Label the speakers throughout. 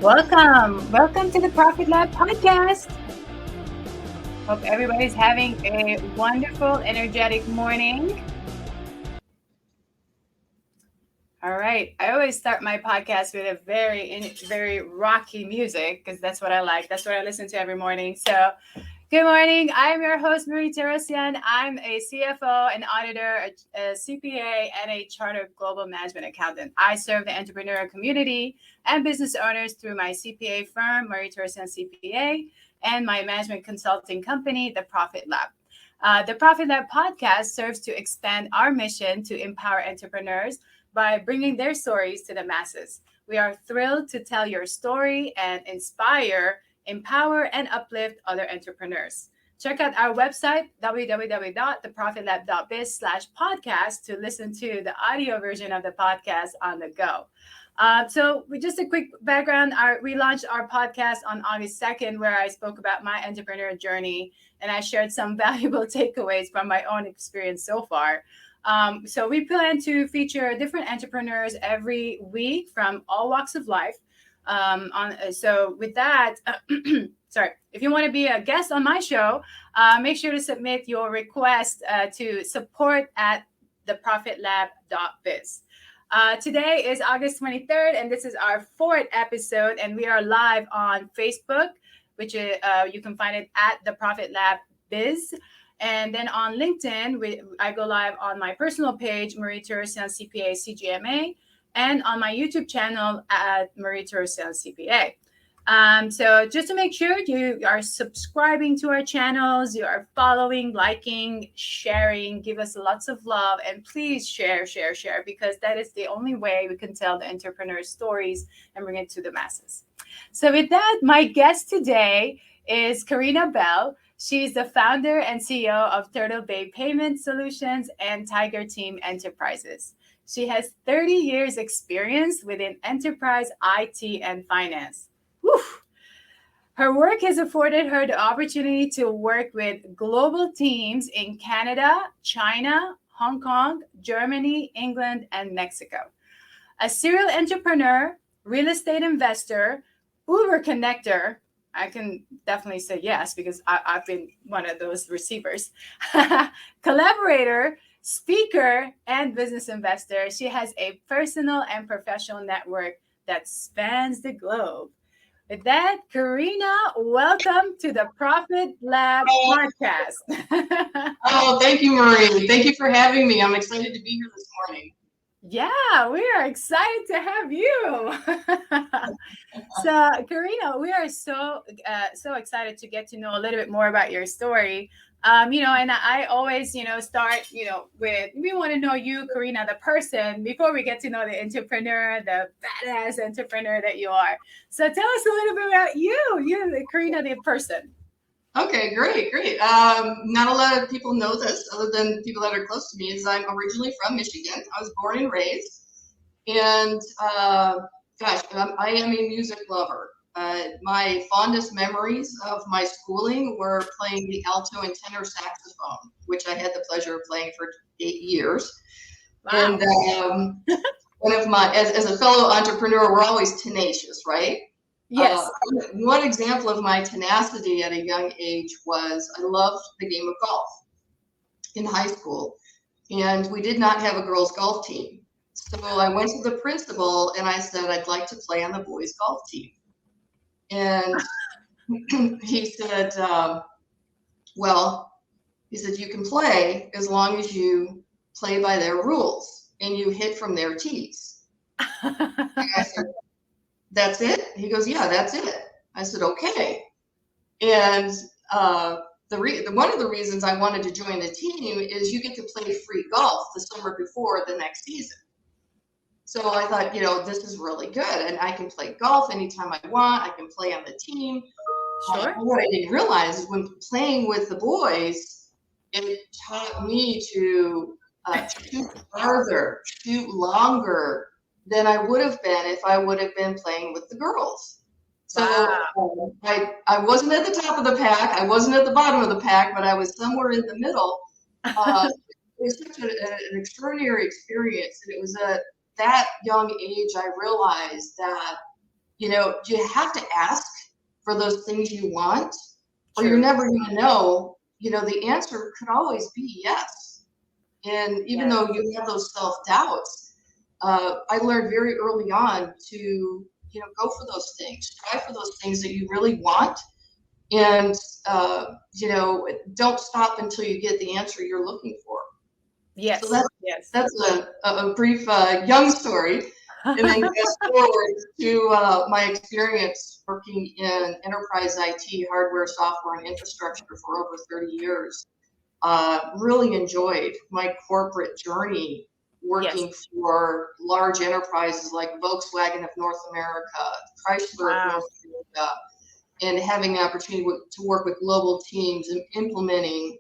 Speaker 1: Welcome to the Profit Lab podcast. Hope everybody's having a wonderful, energetic morning. All right. I always start my podcast with a very rocky music because that's what I like. That's what I listen to every morning. So, good morning. I'm your host, Marie Torossian. I'm a CFO, an auditor, a CPA, and a chartered global management accountant. I serve the entrepreneurial community and business owners through my CPA firm, Marie Torossian CPA, and my management consulting company, The Profit Lab. The Profit Lab podcast serves to expand our mission to empower entrepreneurs by bringing their stories to the masses. We are thrilled to tell your story and inspire, empower, and uplift other entrepreneurs. Check out our website, www.theprofitlab.biz/podcast, to listen to the audio version of the podcast on the go. Just a quick background. We launched our podcast on August 2nd, where I spoke about my entrepreneurial journey and I shared some valuable takeaways from my own experience so far. So we plan to feature different entrepreneurs every week from all walks of life. So with that, sorry, if you want to be a guest on my show, make sure to submit your request to support@theprofitlab.biz. Today is August 23rd, and this is our fourth episode, and we are live on Facebook, which you can find it at The Profit Lab Biz. And then on LinkedIn, I go live on my personal page, Marie Torossian CPA CGMA, and on my YouTube channel at Marie Torossian CPA. So just to make sure you are subscribing to our channels, you are following, liking, sharing, give us lots of love, and please share, because that is the only way we can tell the entrepreneur stories and bring it to the masses. So with that, my guest today is Karina Bell. She's the founder and CEO of Turtle Bay Payment Solutions and Tiger Team Enterprises. She has 30 years experience within enterprise IT and finance. Whew. Her work has afforded her the opportunity to work with global teams in Canada, China, Hong Kong, Germany, England, and Mexico. A serial entrepreneur, real estate investor, Uber connector, I can definitely say yes because I've been one of those receivers. Collaborator, speaker, and business investor. She has a personal and professional network that spans the globe. With that, Karina, welcome to the Profit Lab podcast.
Speaker 2: Oh, thank you, Marie. Thank you for having me. I'm excited to be here this morning.
Speaker 1: Yeah, we are excited to have you. So, Karina, we are so excited to get to know a little bit more about your story. And I always, start, with we want to know you, Karina, the person, before we get to know the entrepreneur, the badass entrepreneur that you are. So, tell us a little bit about you, Karina, the person.
Speaker 2: Okay, great. Not a lot of people know this, other than people that are close to me, is I'm originally from Michigan. I was born and raised, and I am a music lover. My fondest memories of my schooling were playing the alto and tenor saxophone, which I had the pleasure of playing for 8 years.
Speaker 1: Wow.
Speaker 2: And one of my, as a fellow entrepreneur, we're always tenacious, right?
Speaker 1: Yes.
Speaker 2: One example of my tenacity at a young age was I loved the game of golf in high school, and we did not have a girls' golf team. So I went to the principal and I said, I'd like to play on the boys' golf team. And he said, you can play as long as you play by their rules and you hit from their tees. And I said, that's it? He goes, yeah, that's it. I said, okay. And one of the reasons I wanted to join the team is you get to play free golf the summer before the next season. So I thought, this is really good. And I can play golf anytime I want. I can play on the team.
Speaker 1: Sure.
Speaker 2: What I didn't realize is when playing with the boys, it taught me to shoot farther, shoot longer than I would have been if I would have been playing with the girls. So
Speaker 1: wow.
Speaker 2: I wasn't at the top of the pack. I wasn't at the bottom of the pack, but I was somewhere in the middle. It was such an extraordinary experience. And it was at that young age I realized that you have to ask for those things you want, or
Speaker 1: True.
Speaker 2: you're never going to know. The answer could always be yes. And even though you have those self-doubts, I learned very early on to, go for those things, try for those things that you really want. And, don't stop until you get the answer you're looking for.
Speaker 1: Yes.
Speaker 2: So that's a brief young story. And then fast forward to my experience working in enterprise IT, hardware, software, and infrastructure for over 30 years. Really enjoyed my corporate journey working for large enterprises like Volkswagen of North America, Chrysler of North America, and having the opportunity to work with global teams and implementing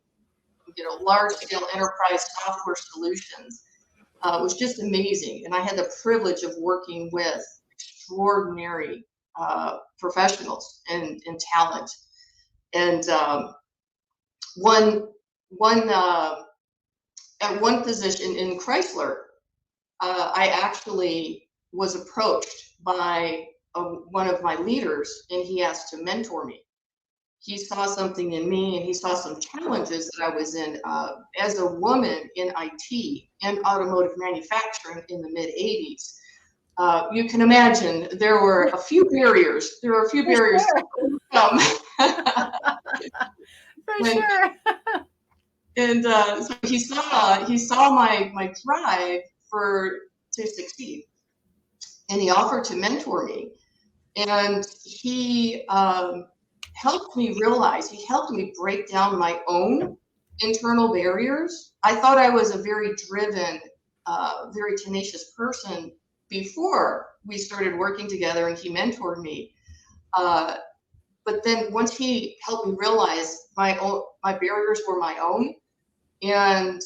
Speaker 2: large-scale enterprise software solutions. Was just amazing. And I had the privilege of working with extraordinary professionals and talent. And at one position in Chrysler, I actually was approached by one of my leaders, and he asked to mentor me. He saw something in me, and he saw some challenges that I was in as a woman in IT and automotive manufacturing in the mid 80s. You can imagine there were a few barriers. To overcome.
Speaker 1: For sure.
Speaker 2: And so he saw my drive to succeed, and he offered to mentor me. And he helped me break down my own internal barriers. I thought I was a very driven, very tenacious person before we started working together, and he mentored me. But then once he helped me realize my barriers were my own, and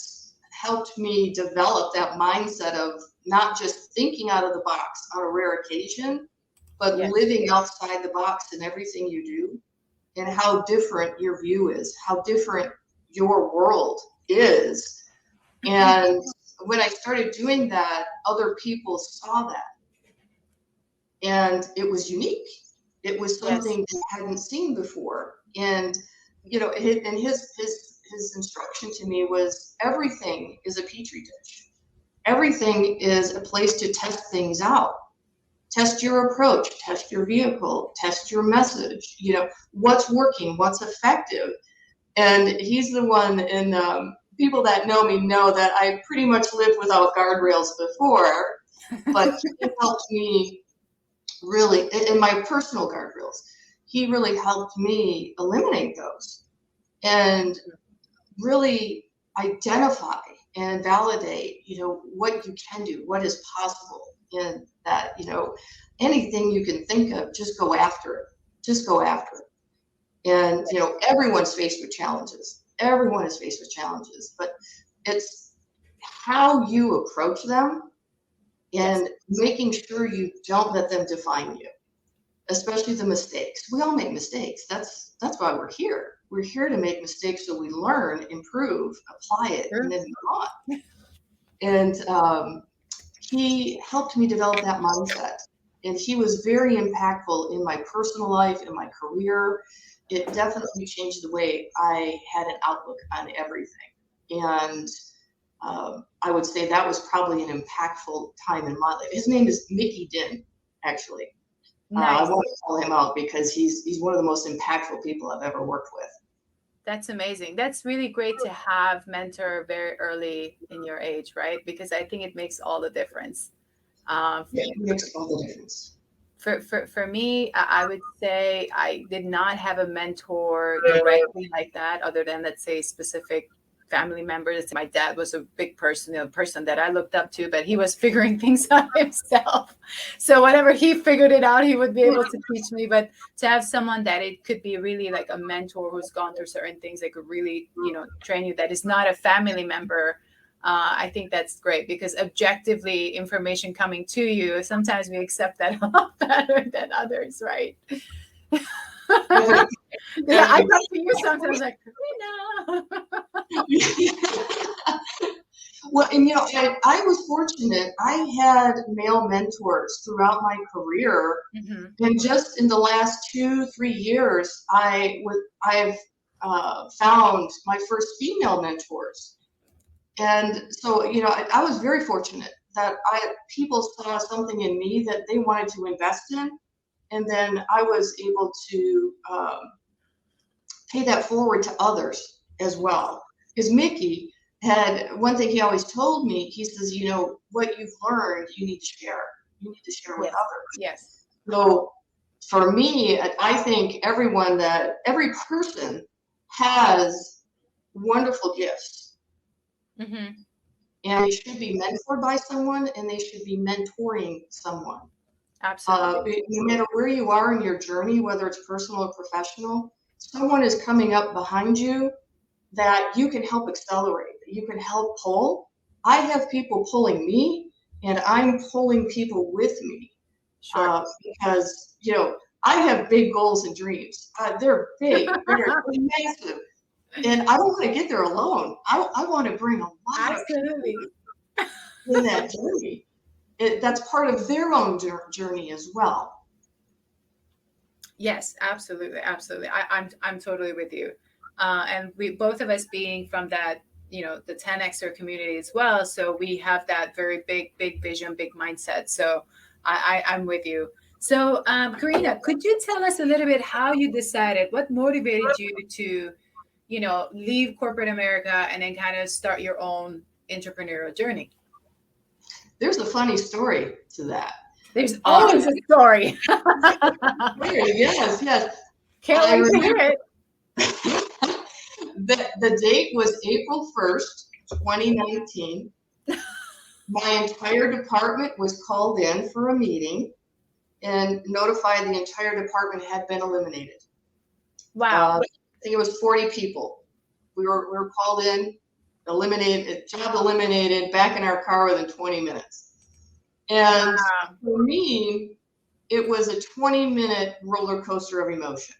Speaker 2: helped me develop that mindset of not just thinking out of the box on a rare occasion, but living outside the box in everything you do, and how different your view is, how different your world is. And when I started doing that, other people saw that. And it was unique. It was something they hadn't seen before. And, his instruction to me was, everything is a petri dish. Everything is a place to test things out. Test your approach, test your vehicle, test your message, what's working, what's effective. And he's the one, and people that know me know that I pretty much lived without guardrails before, but he helped me really, in my personal guardrails, he really helped me eliminate those and really identify and validate, what you can do, what is possible, and that, anything you can think of, just go after it. Just go after it. And, everyone's faced with challenges. Everyone is faced with challenges, but it's how you approach them and making sure you don't let them define you, especially the mistakes. We all make mistakes. That's why we're here. We're here to make mistakes so we learn, improve, apply it, and then move on. And he helped me develop that mindset. And he was very impactful in my personal life, in my career. It definitely changed the way I had an outlook on everything. And I would say that was probably an impactful time in my life. His name is Mickey Din, actually. Nice. I want to call him out because he's one of the most impactful people I've ever worked with.
Speaker 1: That's amazing. That's really great to have mentor very early in your age, right? Because I think it makes all the difference.
Speaker 2: It makes all the difference.
Speaker 1: For me, I would say I did not have a mentor directly like that, other than, let's say, specific family members. My dad was a big person, a person that I looked up to, but he was figuring things out himself. So whenever he figured it out, he would be able to teach me. But to have someone that it could be really like a mentor who's gone through certain things that could really, train you, that is not a family member, I think that's great, because objectively information coming to you, sometimes we accept that a lot better than others, right? Yeah, I talk to you sometimes like,
Speaker 2: Well, and I was fortunate. I had male mentors throughout my career, and just in the last 2-3 years, I've found my first female mentors. And so, I was very fortunate that people saw something in me that they wanted to invest in, and then I was able to pay that forward to others as well. Because Mickey had one thing he always told me. He says, what you've learned, you need to share. You need to share with others.
Speaker 1: Yes.
Speaker 2: So for me, I think every person has wonderful gifts. And they should be mentored by someone, and they should be mentoring someone.
Speaker 1: Absolutely.
Speaker 2: No matter where you are in your journey, whether it's personal or professional, someone is coming up behind you that you can help accelerate, that you can help pull. I have people pulling me, and I'm pulling people with me.
Speaker 1: Sure.
Speaker 2: Because, I have big goals and dreams. They're big, they're massive. And I don't want to get there alone. I want to bring a lot of people in that journey. That's part of their own journey as well.
Speaker 1: Yes, absolutely. I'm totally with you. And we both of us being from that, the 10Xer community as well. So we have that very big vision, big mindset. So I'm with you. So Karina, could you tell us a little bit how you decided, what motivated you to, leave corporate America and then kind of start your own entrepreneurial journey?
Speaker 2: There's a funny story to that.
Speaker 1: There's always a story.
Speaker 2: Yes.
Speaker 1: Can't wait to hear it.
Speaker 2: The date was April 1st, 2019. My entire department was called in for a meeting and notified the entire department had been eliminated.
Speaker 1: Wow.
Speaker 2: I think it was 40 people. We were called in, eliminated, job eliminated, back in our car within 20 minutes. And for me, it was a 20-minute roller coaster of emotion.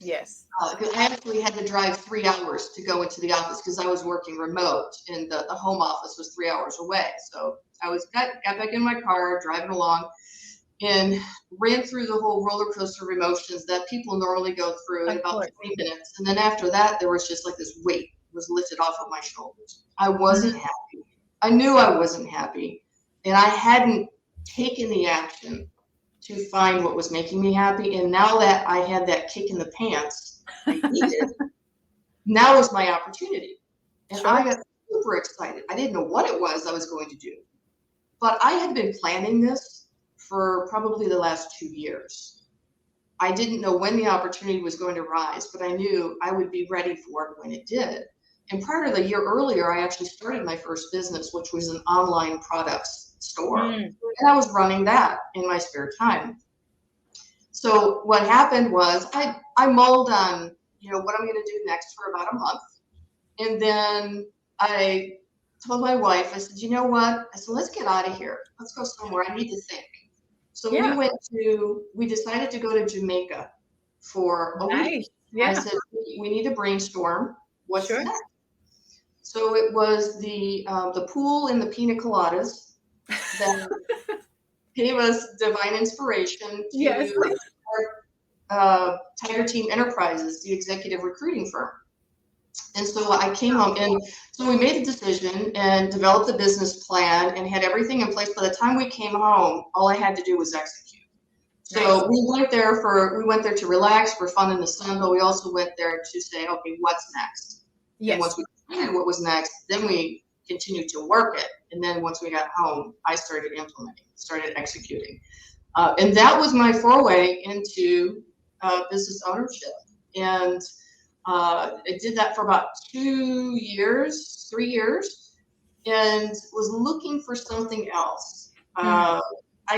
Speaker 1: Yes.
Speaker 2: Because I actually had to drive 3 hours to go into the office because I was working remote, and the home office was 3 hours away. So I got back in my car, driving along, and ran through the whole roller coaster of emotions that people normally go through in about 20 minutes. And then after that, there was just like this weight was lifted off of my shoulders. I wasn't happy. I knew I wasn't happy, and I hadn't taken the action to find what was making me happy. And now that I had that kick in the pants I needed, now was my opportunity. And I got super excited. I didn't know what it was I was going to do, but I had been planning this for probably the last 2 years. I didn't know when the opportunity was going to rise, but I knew I would be ready for it when it did. And prior to the year earlier, I actually started my first business, which was an online products store. And I was running that in my spare time. So what happened was I mulled on, what I'm going to do next for about a month. And then I told my wife, I said, you know what? I said, let's get out of here. Let's go somewhere. I need to think. So we decided to go to Jamaica for a week. Yeah. I said, we need to brainstorm what's next. So it was the pool and the pina coladas that gave us divine inspiration to start Tiger Team Enterprises, the executive recruiting firm. And so I came home, and so we made a decision and developed a business plan and had everything in place. By the time we came home, all I had to do was execute. So we went there to relax, for fun in the sun, but we also went there to say, okay, what's next? Yes. And once we decided what was next, then we continued to work it. And then once we got home, I started implementing, started executing. And that was my foray into business ownership. And I did that for about 3 years, and was looking for something else. I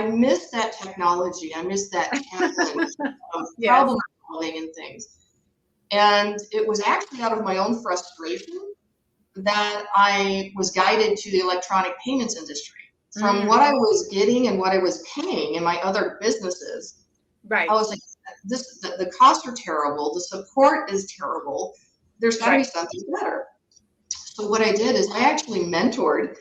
Speaker 2: missed that technology. I missed that challenge of problem solving and things. And it was actually out of my own frustration that I was guided to the electronic payments industry. From what I was getting and what I was paying in my other businesses, I was like, the costs are terrible. The support is terrible. There's got to be something better. So what I did is I actually mentored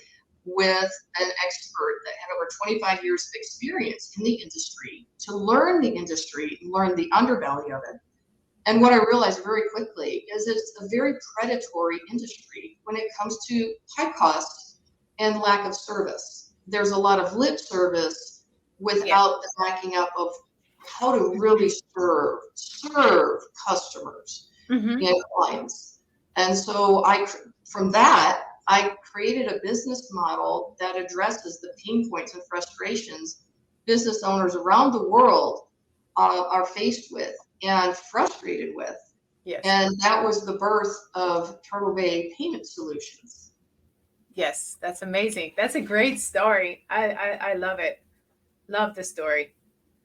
Speaker 2: with an expert that had over 25 years of experience in the industry to learn the industry, learn the underbelly of it. And what I realized very quickly is it's a very predatory industry when it comes to high cost and lack of service. There's a lot of lip service without the backing up of how to really serve customers and clients. And so from that, I created a business model that addresses the pain points and frustrations business owners around the world are faced with and frustrated with.
Speaker 1: Yes.
Speaker 2: And that was the birth of Turtle Bay Payment Solutions.
Speaker 1: Yes, that's amazing. That's a great story. I love it. Love the story.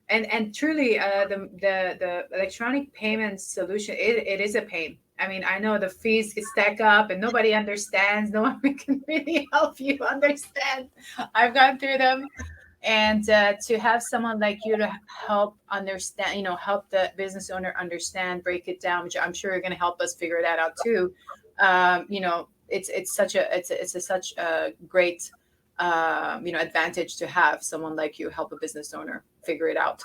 Speaker 1: And truly, the electronic payment solution, it is a pain. I mean, I know the fees stack up and nobody understands. No one can really help you understand. I've gone through them. And to have someone like you to help understand, help the business owner understand, break it down, which I'm sure you're going to help us figure that out too. It's such a great advantage to have someone like you help a business owner figure it out.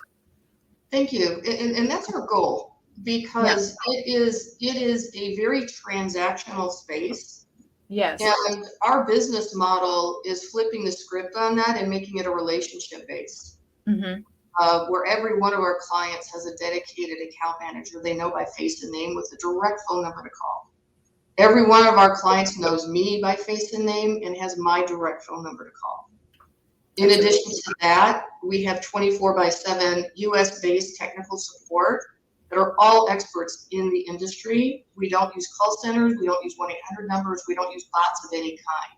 Speaker 2: Thank you. And that's our goal, because it is a very transactional space.
Speaker 1: Yes.
Speaker 2: And our business model is flipping the script on that and making it a relationship based, where every one of our clients has a dedicated account manager they know by face and name with a direct phone number to call. Every one of our clients knows me by face and name and has my direct phone number to call. In addition to that, we have 24/7 US-based technical support that are all experts in the industry. We don't use call centers. We don't use 1-800 numbers. We don't use bots of any kind.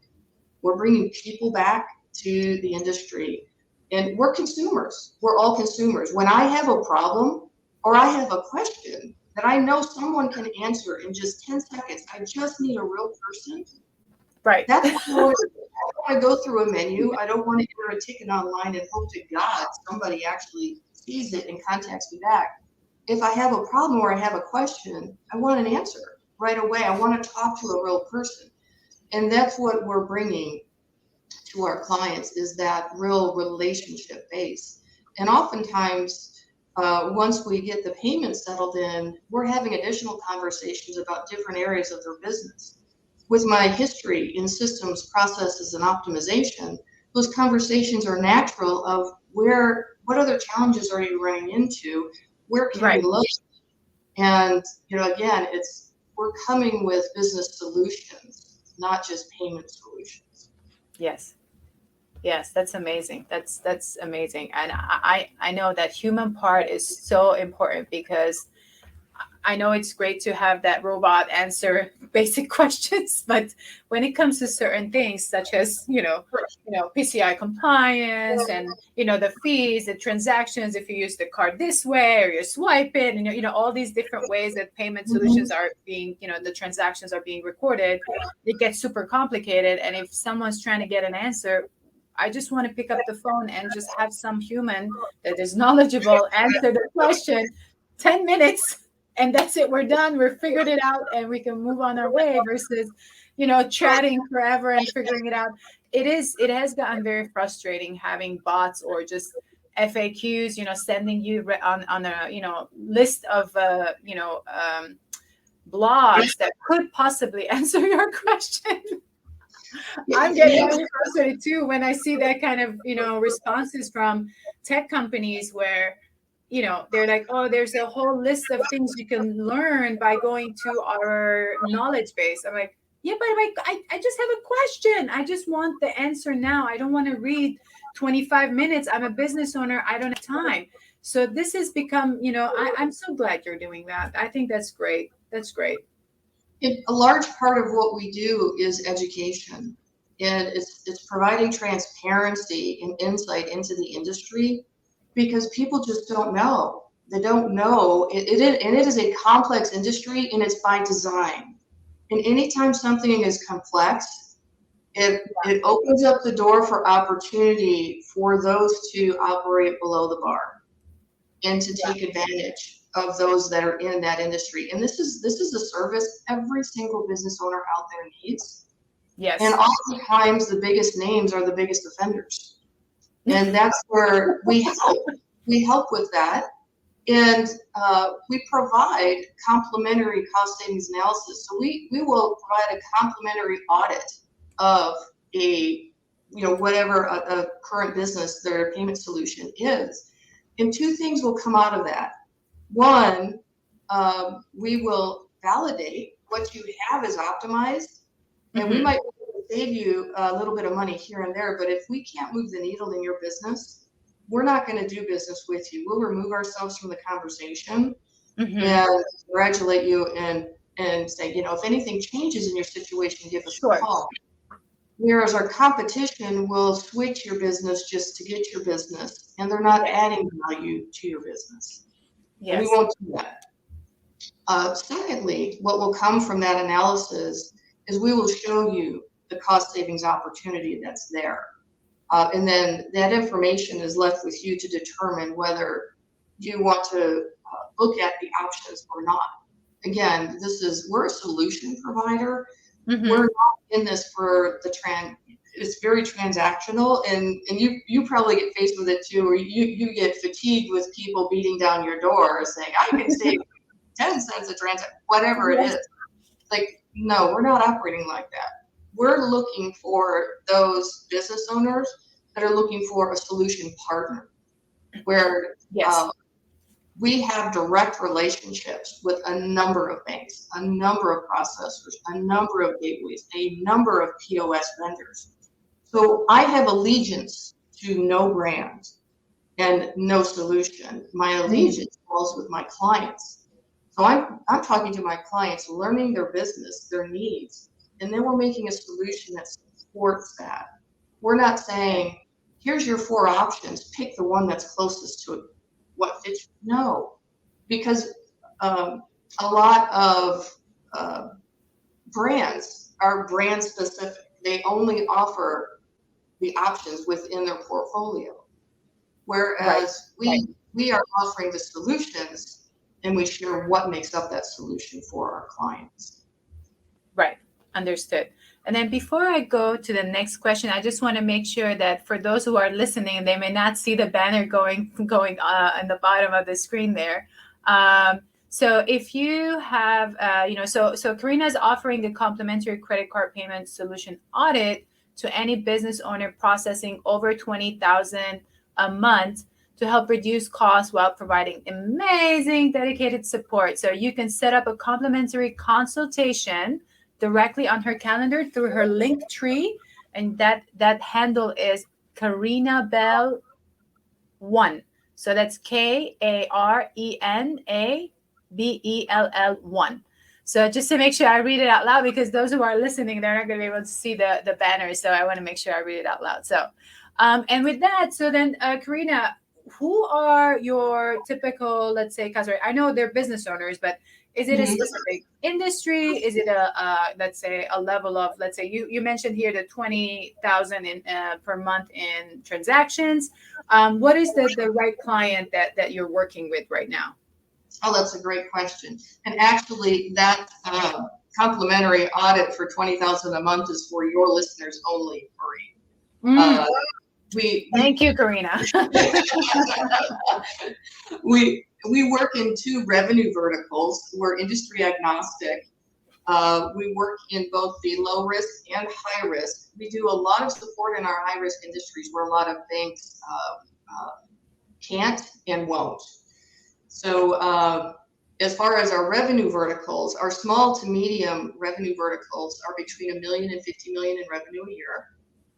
Speaker 2: We're bringing people back to the industry. And we're consumers. We're all consumers. When I have a problem or I have a question that I know someone can answer in just 10 seconds, I just need a real person.
Speaker 1: Right.
Speaker 2: That's what I don't want to go through a menu. I don't want to enter a ticket online and hope to God somebody actually sees it and contacts me back. If I have a problem or I have a question, I want an answer right away. I want to talk to a real person. And that's what we're bringing to our clients, is that real relationship base. And oftentimes, once we get the payment settled in, we're having additional conversations about different areas of their business. With my history in systems, processes, and optimization, those conversations are natural of what other challenges are you running into? Where can we look? And, again, we're coming with business solutions, not just payment solutions.
Speaker 1: Yes. Yes, that's amazing. That's amazing. And I know that human part is so important, because I know it's great to have that robot answer basic questions, but when it comes to certain things such as, PCI compliance and, the fees, the transactions, if you use the card this way or you swipe it, and, all these different ways that payment solutions are being, the transactions are being recorded, it gets super complicated. And if someone's trying to get an answer, I just want to pick up the phone and just have some human that is knowledgeable answer the question. 10 minutes. And that's it. We're done. We're figured it out, and we can move on our way versus, chatting forever and figuring it out. It has gotten very frustrating having bots or just FAQs, sending you on a, list of, blogs that could possibly answer your question. I'm getting really frustrated too when I see that kind of, responses from tech companies where, they're like, oh, there's a whole list of things you can learn by going to our knowledge base. I'm like, yeah, but I just have a question. I just want the answer now. I don't want to read 25 minutes. I'm a business owner. I don't have time. So this has become, I'm so glad you're doing that. I think that's great. That's great.
Speaker 2: A large part of what we do is education, and it's providing transparency and insight into the industry, because people just don't know. They don't know. And it is a complex industry, and it's by design. And anytime something is complex, it opens up the door for opportunity for those to operate below the bar and to take advantage of those that are in that industry. And this is a service every single business owner out there needs.
Speaker 1: Yes.
Speaker 2: And oftentimes the biggest names are the biggest offenders. And that's where we help. We help with that. And we provide complementary cost savings analysis. So we will provide a complementary audit of whatever a current business, their payment solution is. And two things will come out of that. One, we will validate what you have is optimized, and we might save you a little bit of money here and there, but if we can't move the needle in your business, we're not going to do business with you. We'll remove ourselves from the conversation and congratulate you and say, if anything changes in your situation, give us a call. Whereas our competition will switch your business just to get your business, and they're not adding value to your business. Yes. We won't do that. Secondly, what will come from that analysis is we will show you the cost savings opportunity that's there. And then that information is left with you to determine whether you want to look at the options or not. Again, we're a solution provider. We're not in this for it's very transactional, and you probably get faced with it too, or you get fatigued with people beating down your door saying, I can save 10 cents a transaction, whatever it is. Like, no, we're not operating like that. We're looking for those business owners that are looking for a solution partner where we have direct relationships with a number of banks, a number of processors, a number of gateways, a number of POS vendors. So I have allegiance to no brand and no solution. My allegiance falls with my clients. So I'm talking to my clients, learning their business, their needs, and then we're making a solution that supports that. We're not saying, here's your 4 options, pick the one that's closest to what fits. No, because a lot of brands are brand specific. They only offer the options within their portfolio. Whereas we are offering the solutions, and we share what makes up that solution for our clients.
Speaker 1: Right. Understood. And then before I go to the next question, I just want to make sure that for those who are listening, they may not see the banner going on the bottom of the screen there. So if you have, so Karina is offering the complimentary credit card payment solution audit to any business owner processing over $20,000 a month to help reduce costs while providing amazing dedicated support. So you can set up a complimentary consultation directly on her calendar through her link tree, and that handle is Karena Bell 1. So that's KarenaBell 1. So just to make sure I read it out loud, because those who are listening, they're not going to be able to see the banner. So I want to make sure I read it out loud. So, and with that, so then Karina, who are your typical, let's say, customers? I know they're business owners, but is it a specific industry? Is it let's say a level of, let's say you mentioned here the 20,000 per month in transactions. What is the right client that you're working with right now?
Speaker 2: Oh, that's a great question. And actually that complimentary audit for 20,000 a month is for your listeners only, Marie.
Speaker 1: Thank you, Karina.
Speaker 2: We work in 2 revenue verticals. We're industry agnostic. We work in both the low risk and high risk. We do a lot of support in our high risk industries where a lot of banks can't and won't. So as far as our revenue verticals, our small to medium revenue verticals are between $1 million and $50 million in revenue a year.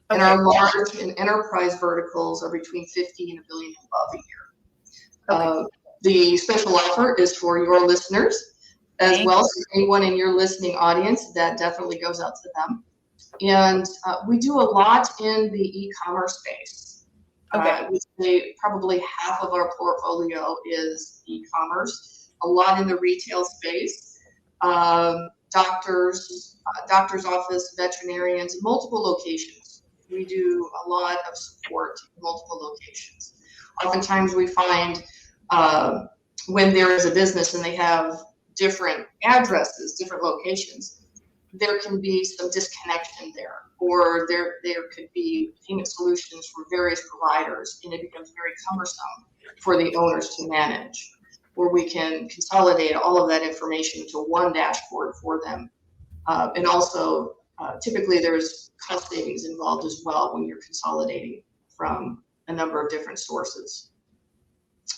Speaker 2: And our large and enterprise verticals are between 50 and $1 billion above a year. The special offer is for your listeners as well. So anyone in your listening audience, that definitely goes out to them. And we do a lot in the e-commerce space. Probably half of our portfolio is e-commerce, a lot in the retail space, doctor's office, veterinarians, multiple locations. We do a lot of support in multiple locations. Oftentimes we find when there is a business and they have different addresses, different locations, there can be some disconnection there, or there could be payment solutions for various providers, and it becomes very cumbersome for the owners to manage, where we can consolidate all of that information to one dashboard for them. And also, typically there's cost savings involved as well when you're consolidating from a number of different sources.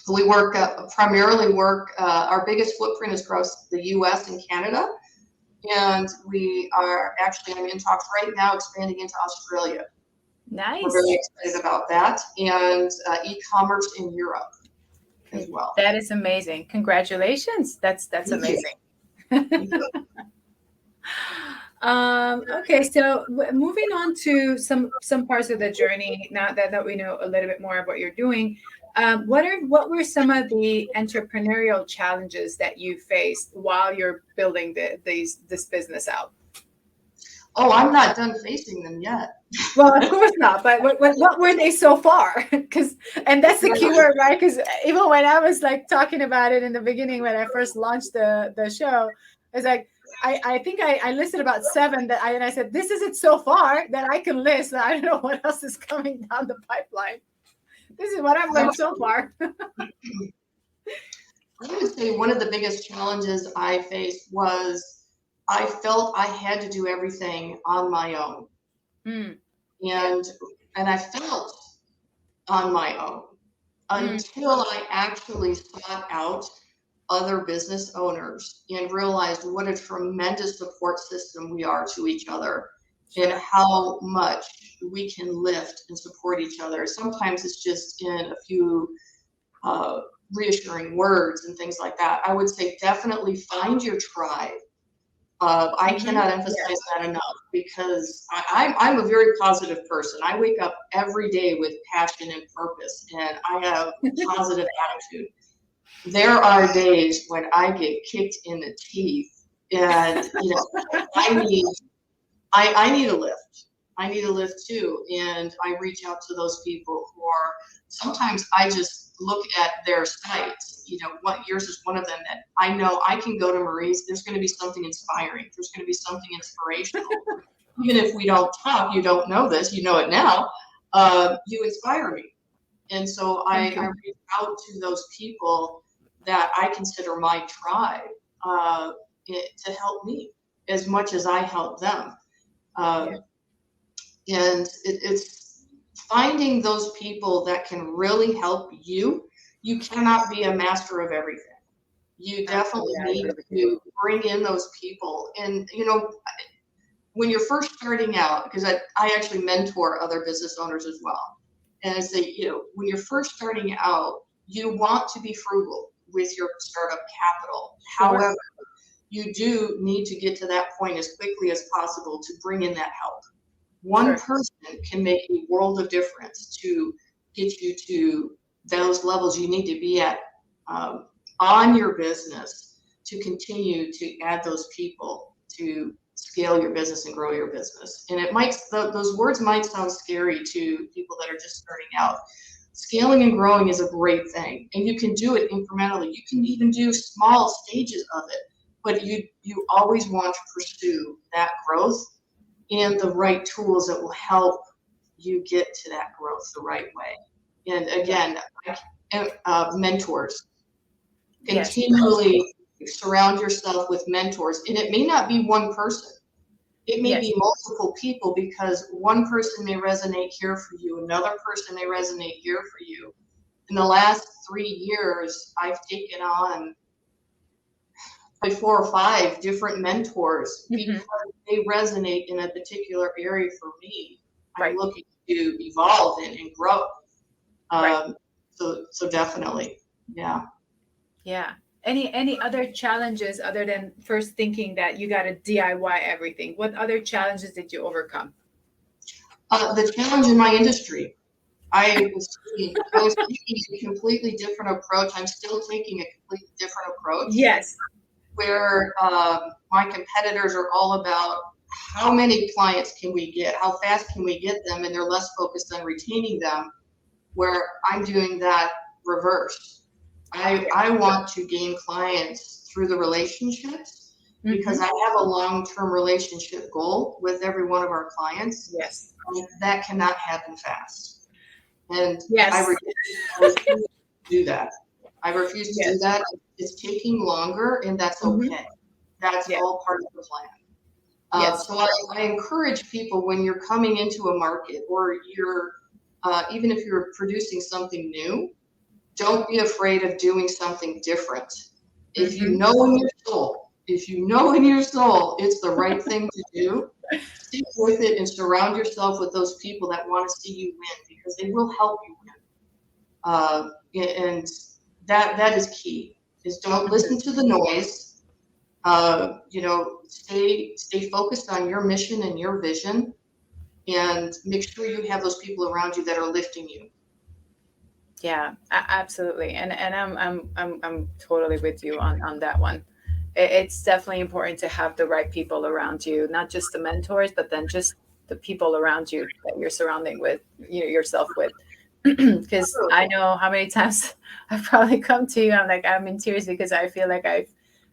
Speaker 2: We primarily work, our biggest footprint is across the US and Canada. And we are actually, I'm in talks right now expanding into Australia.
Speaker 1: Nice.
Speaker 2: We're very excited about that. And e-commerce in Europe as well.
Speaker 1: That is amazing. Congratulations. That's amazing. Okay, so moving on to some parts of the journey, now that we know a little bit more of what you're doing, what were some of the entrepreneurial challenges that you faced while you're building this business out?
Speaker 2: Oh, I'm not done facing them yet.
Speaker 1: Well, of course not. But what were they so far? And that's the key word, right? Because even when I was like talking about it in the beginning, when I first launched the show, it's like, I think I listed about 7 and I said, this is it so far that I can list. I don't know what else is coming down the pipeline. This is what I've learned so far.
Speaker 2: I would say one of the biggest challenges I faced was I felt I had to do everything on my own. And I felt on my own until I actually sought out other business owners and realized what a tremendous support system we are to each other, and how much we can lift and support each other. Sometimes it's just in a few reassuring words and things like that. I would say definitely find your tribe. I cannot emphasize that enough, because I'm a very positive person. I wake up every day with passion and purpose, and I have a positive attitude. There are days when I get kicked in the teeth, and I need a lift. I need a lift too, and I reach out to those people who are. Sometimes I just look at their sites. What yours is one of them that I know I can go to Marie's. There's going to be something inspiring. There's going to be something inspirational. Even if we don't talk, you don't know this. You know it now. You inspire me, and so I reach out to those people that I consider my tribe to help me as much as I help them. And it's finding those people that can really help you. You cannot be a master of everything. You definitely need to bring in those people. And, when you're first starting out, because I actually mentor other business owners as well. And I say, when you're first starting out, you want to be frugal with your startup capital. However, you do need to get to that point as quickly as possible to bring in that help. One person can make a world of difference to get you to those levels you need to be at on your business to continue to add those people to scale your business and grow your business. And those words might sound scary to people that are just starting out. Scaling and growing is a great thing, and you can do it incrementally. You can even do small stages of it, but you always want to pursue that growth and the right tools that will help you get to that growth the right way. And again, mentors. Continually surround yourself with mentors, and it may not be one person. It may be multiple people, because one person may resonate here for you, another person may resonate here for you. In the last 3 years, I've taken on 4 or 5 different mentors because they resonate in a particular area for me. I'm looking to evolve and grow. So definitely, yeah. Any
Speaker 1: other challenges other than first thinking that you got to DIY everything? What other challenges did you overcome?
Speaker 2: The challenge in my industry. I was taking a completely different approach. I'm still taking a completely different approach.
Speaker 1: Yes.
Speaker 2: Where my competitors are all about how many clients can we get, how fast can we get them, and they're less focused on retaining them, where I'm doing that reverse. I want to gain clients through the relationships because I have a long-term relationship goal with every one of our clients.
Speaker 1: Yes.
Speaker 2: That cannot happen fast. And
Speaker 1: Yes.
Speaker 2: I refuse to do that. I refuse to
Speaker 1: Yes.
Speaker 2: do that. It's taking longer, and that's okay. That's all part of the plan.
Speaker 1: Yes.
Speaker 2: So I encourage people, when you're coming into a market, or you're even if you're producing something new, don't be afraid of doing something different. If you know in your soul, it's the right thing to do, stick with it and surround yourself with those people that want to see you win, because they will help you win. And that is key. Is don't listen to the noise. Stay focused on your mission and your vision, and make sure you have those people around you that are lifting you.
Speaker 1: Yeah, absolutely. And I'm totally with you on that one. It's definitely important to have the right people around you, not just the mentors, but then just the people around you that you're surrounding with yourself with. Because I know how many times I've probably come to you, I'm in tears because I feel like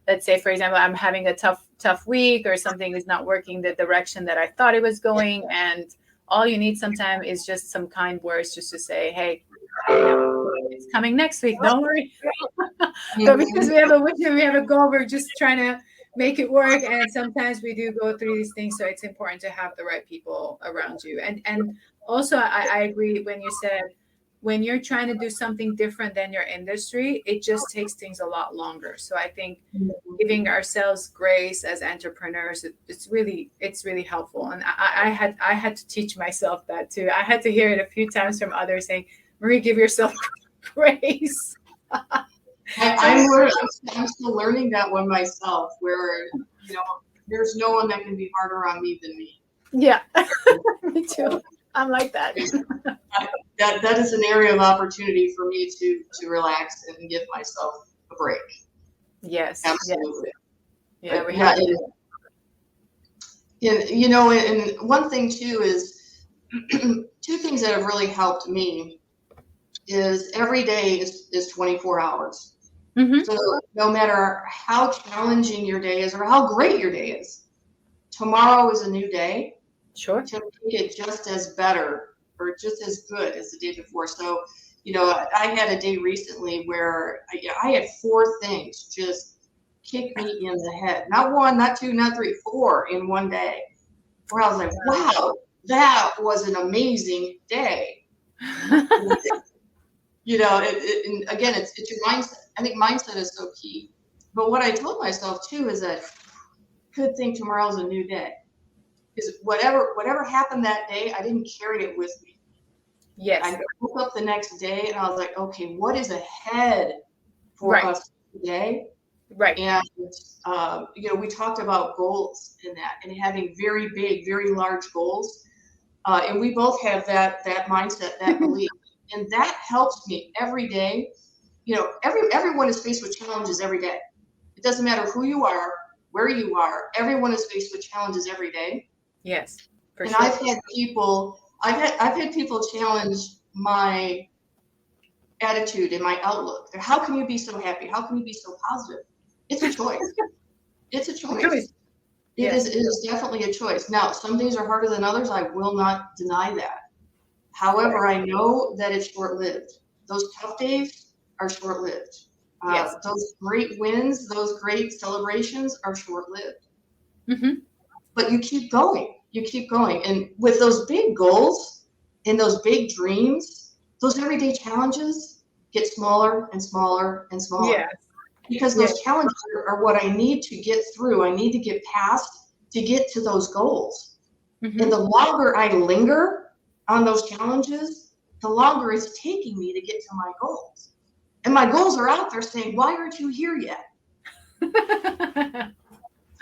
Speaker 1: let's say, for example, I'm having a tough week, or something is not working the direction that I thought it was going, and all you need sometimes is just some kind words, just to say, hey, it's coming next week, don't worry. But because we have a vision, we have a goal, we're just trying to make it work, and sometimes we do go through these things. So it's important to have the right people around you. And also, I agree when you said, when you're trying to do something different than your industry, it just takes things a lot longer. So I think giving ourselves grace as entrepreneurs, it's really helpful. And I had to teach myself that too. I had to hear it a few times from others saying, Marie, give yourself grace.
Speaker 2: I'm still learning that one myself, where there's no one that can be harder on me than me.
Speaker 1: Yeah. Me too. I'm like that.
Speaker 2: That is an area of opportunity for me to relax and give myself a break.
Speaker 1: Yes.
Speaker 2: Absolutely.
Speaker 1: Yes.
Speaker 2: And one thing too is two things that have really helped me is every day is 24 hours. So no matter how challenging your day is or how great your day is, tomorrow is a new day.
Speaker 1: Sure.
Speaker 2: To make it just as better or just as good as the day before. So, I had a day recently where I had 4 things just kick me in the head. Not 1, not 2, not 3, 4 in one day. Where I was like, wow, that was an amazing day. And again, it's your mindset. I think mindset is so key. But what I told myself too is that good thing tomorrow's a new day. Because whatever happened that day, I didn't carry it with me.
Speaker 1: Yes.
Speaker 2: I woke up the next day and I was like, okay, what is ahead for us today?
Speaker 1: Right.
Speaker 2: And we talked about goals in that, and having very big, very large goals. And we both have that mindset, that belief, and that helps me every day. Everyone is faced with challenges every day. It doesn't matter who you are, where you are. Everyone is faced with challenges every day.
Speaker 1: Yes, for
Speaker 2: and
Speaker 1: sure.
Speaker 2: I've had people challenge my attitude and my outlook. How can you be so happy? How can you be so positive? It's a choice. It's a choice. It is definitely a choice. Now, some days are harder than others. I will not deny that. However, I know that it's short-lived. Those tough days are short-lived. Those great wins, those great celebrations are short-lived. But you keep going. And with those big goals and those big dreams, those everyday challenges get smaller and smaller and smaller.
Speaker 1: Yes.
Speaker 2: Because those challenges are what I need to get through. I need to get past to get to those goals. And the longer I linger on those challenges, the longer it's taking me to get to my goals. And my goals are out there saying, why aren't you here yet?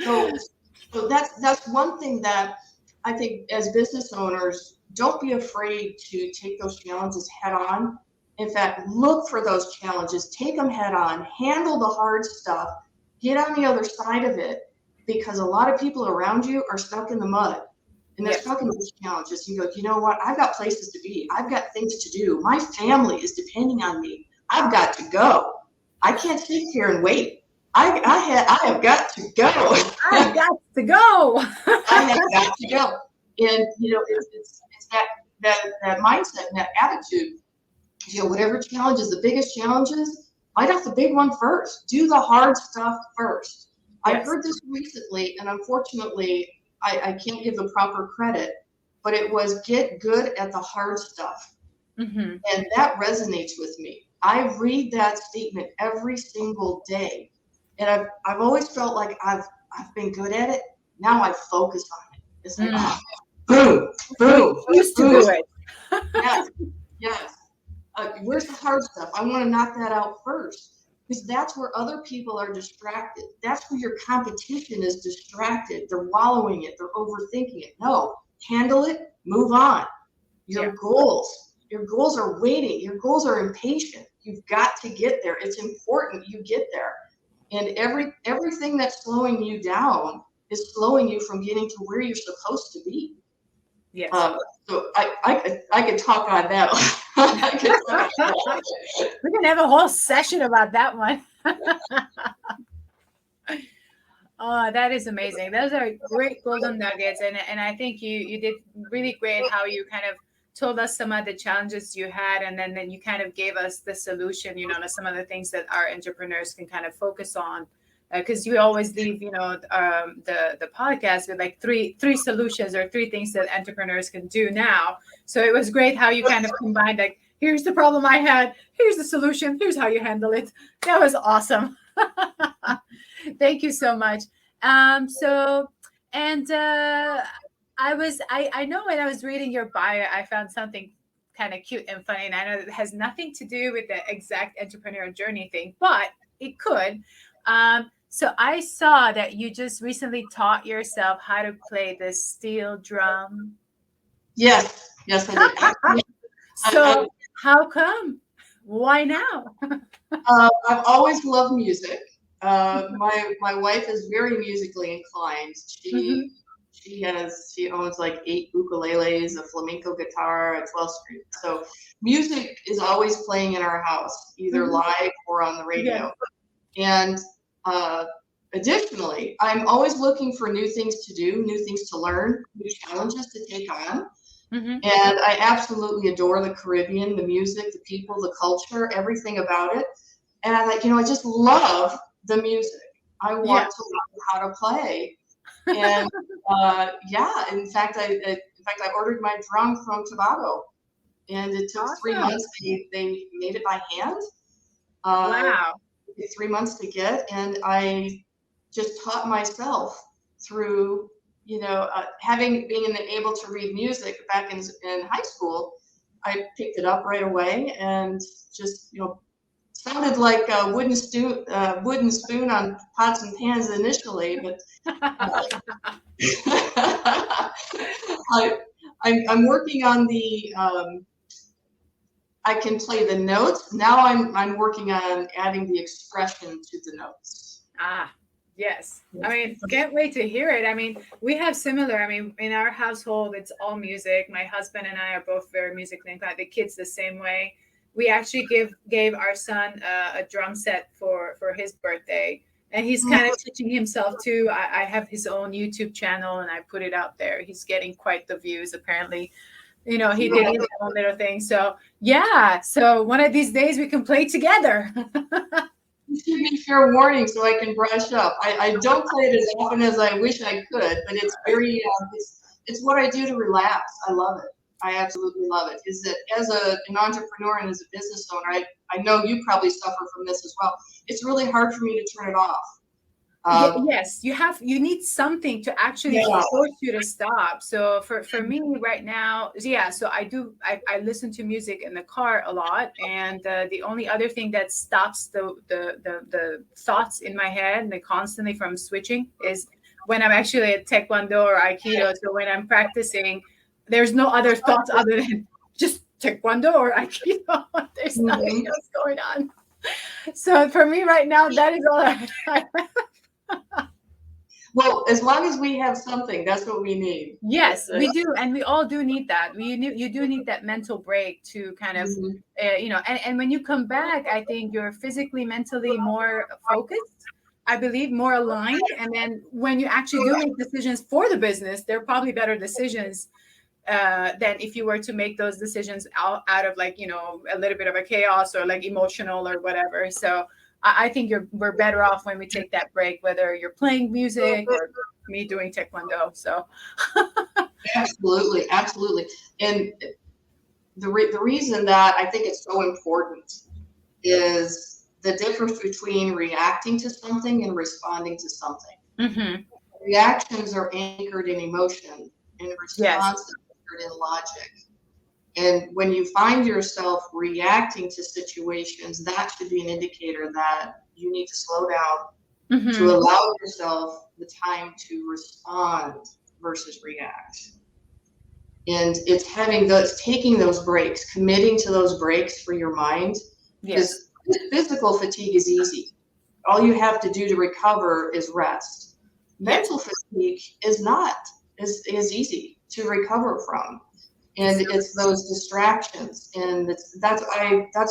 Speaker 2: So that's one thing that I think as business owners, don't be afraid to take those challenges head on. In fact, look for those challenges, take them head on, handle the hard stuff, get on the other side of it, because a lot of people around you are stuck in the mud and they're stuck in those challenges. You go, you know what? I've got places to be. I've got things to do. My family is depending on me. I've got to go. I can't sit here and wait. I have got to go.
Speaker 1: I've got to go.
Speaker 2: I have got to go. And it's that mindset and that attitude. Whatever challenges, the biggest challenges, fight out the big one first. Do the hard stuff first. Yes. I heard this recently, and unfortunately, I can't give the proper credit, but it was get good at the hard stuff. Mm-hmm. And that resonates with me. I read that statement every single day. And I've always felt like I've been good at it. Now I focus on it. It's like, boom, boom.
Speaker 1: You used to do it.
Speaker 2: Yes. Where's the hard stuff? I want to knock that out first, because that's where other people are distracted. That's where your competition is distracted. They're wallowing it. They're overthinking it. No, handle it, move on. Your goals are waiting. Your goals are impatient. You've got to get there. It's important you get there. And everything that's slowing you down is slowing you from getting to where you're supposed to be.
Speaker 1: Yes.
Speaker 2: So I could talk on that.
Speaker 1: We can have a whole session about that one. Oh, that is amazing. Those are great golden nuggets. And I think you did really great how you kind of told us some of the challenges you had, and then you kind of gave us the solution, to some of the things that our entrepreneurs can kind of focus on. Because you always leave, the podcast with like three solutions or three things that entrepreneurs can do now. So it was great how you kind of combined, like, here's the problem I had, here's the solution, here's how you handle it. That was awesome. Thank you so much. I know when I was reading your bio, I found something kind of cute and funny, and I know that it has nothing to do with the exact entrepreneurial journey thing, but it could. So I saw that you just recently taught yourself how to play the steel drum.
Speaker 2: Yes, I did.
Speaker 1: So how come? Why now?
Speaker 2: I've always loved music. My wife is very musically inclined. She owns like 8 ukuleles, a flamenco guitar, a 12-string. So music is always playing in our house, either live or on the radio. Yeah. And additionally, I'm always looking for new things to do, new things to learn, new challenges to take on. Mm-hmm. And I absolutely adore the Caribbean, the music, the people, the culture, everything about it. And I'm like, I just love the music. I want to learn how to play. And in fact, I ordered my drum from Tobago, and it took 3 months. They made it by hand.
Speaker 1: Wow.
Speaker 2: 3 months to get, and I just taught myself through, being able to read music back in high school. I picked it up right away and just, sounded like a wooden spoon on pots and pans initially, but I'm working on the. I can play the notes. Now I'm working on adding the expression to the notes.
Speaker 1: Yes. I mean, can't wait to hear it. I mean, we have similar. I mean, in our household, it's all music. My husband and I are both very musically inclined. The kids the same way. We actually gave our son a drum set for his birthday, and he's kind of teaching himself too. I have his own YouTube channel, and I put it out there. He's getting quite the views apparently. He did his own little thing. So so one of these days we can play together.
Speaker 2: You give me fair warning so I can brush up. I don't play it as often as I wish I could, but it's very it's what I do to relax. I love it. I absolutely love it. Is that as an entrepreneur and as a business owner, I know you probably suffer from this as well. It's really hard for me to turn it off.
Speaker 1: Yes, you need something to actually force you to stop. So for me right now, so I listen to music in the car a lot, and the only other thing that stops the thoughts in my head and constantly from switching is when I'm actually at Taekwondo or Aikido. So when I'm practicing, there's no other thoughts other than just Taekwondo or Aikido. There's nothing else going on. So for me right now, that is all I
Speaker 2: Well, as long as we have something, that's what we need.
Speaker 1: Yes, we do. And we all do need that. You do need that mental break to kind of, and when you come back, I think you're physically, mentally more focused. I believe, more aligned. And then when you actually do make decisions for the business, they're probably better decisions than if you were to make those decisions out of like, a little bit of a chaos or like emotional or whatever. So I think we're better off when we take that break, whether you're playing music or me doing taekwondo. So
Speaker 2: Absolutely, absolutely. And the reason that I think it's so important is the difference between reacting to something and responding to something.
Speaker 1: Mm-hmm.
Speaker 2: Reactions are anchored in emotion, and response is anchored in logic. And when you find yourself reacting to situations, that should be an indicator that you need to slow down to allow yourself the time to respond versus react. And it's taking those breaks, committing to those breaks for your mind. Because physical fatigue is easy. All you have to do to recover is rest. Mental fatigue is not as easy to recover from. And it's those distractions. And that's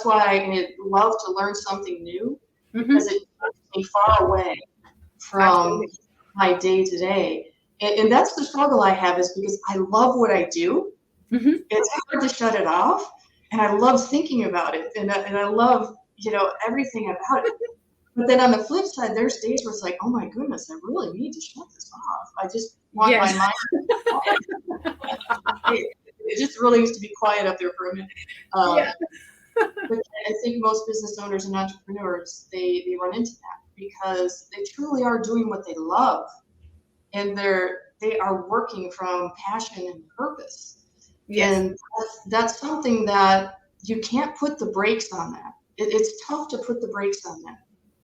Speaker 2: why I love to learn something new, because it takes me far away from my day to day. And that's the struggle I have, is because I love what I do. It's hard to shut it off. And I love thinking about it. And I love, everything about it. But then on the flip side, there's days where it's like, oh my goodness, I really need to shut this off. I just want my mind to be quiet. It just really needs to be quiet up there for a minute. But I think most business owners and entrepreneurs, they run into that because they truly are doing what they love, and they are working from passion and purpose. And that's something that you can't put the brakes on that. It's tough to put the brakes on that.